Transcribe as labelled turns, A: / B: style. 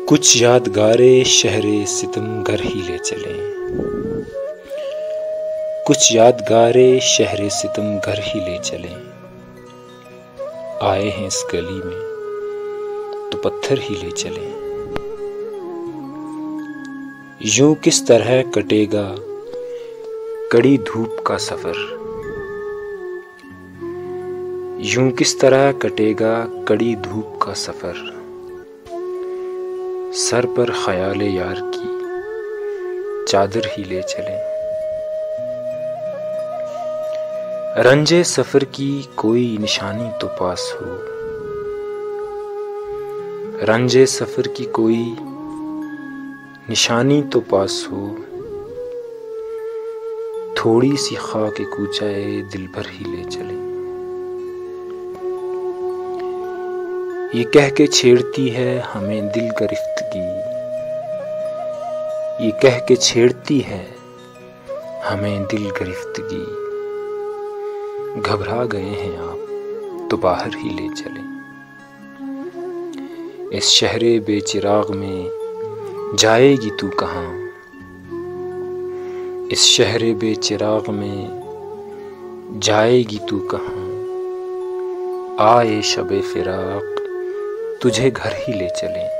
A: कुछ यादगारे शहरे सितम घर ही ले चलें, कुछ यादगारे शहरे सितम घर ही ले चलें। आए हैं इस गली में तो पत्थर ही ले चलें। यूं किस तरह कटेगा कड़ी धूप का सफर, यूं किस तरह कटेगा कड़ी धूप का सफर। सर पर ख्याल यार की चादर ही ले चलें। रंजे सफर की कोई निशानी तो पास हो, रंजे सफर की कोई निशानी तो पास हो। थोड़ी सी खाक कूचाए दिल भर ही ले चलें। ये कह के छेड़ती है हमें दिल गिरफ्तगी, ये कह के छेड़ती है हमें दिल गिरफ्तगी। घबरा गए हैं आप तो बाहर ही ले चलें। इस शहरे बेचिराग में जाएगी तू कहाँ, इस शहरे बेचिराग में जाएगी तू कहाँ। आए शबे फिराक तुझे घर ही ले चलें।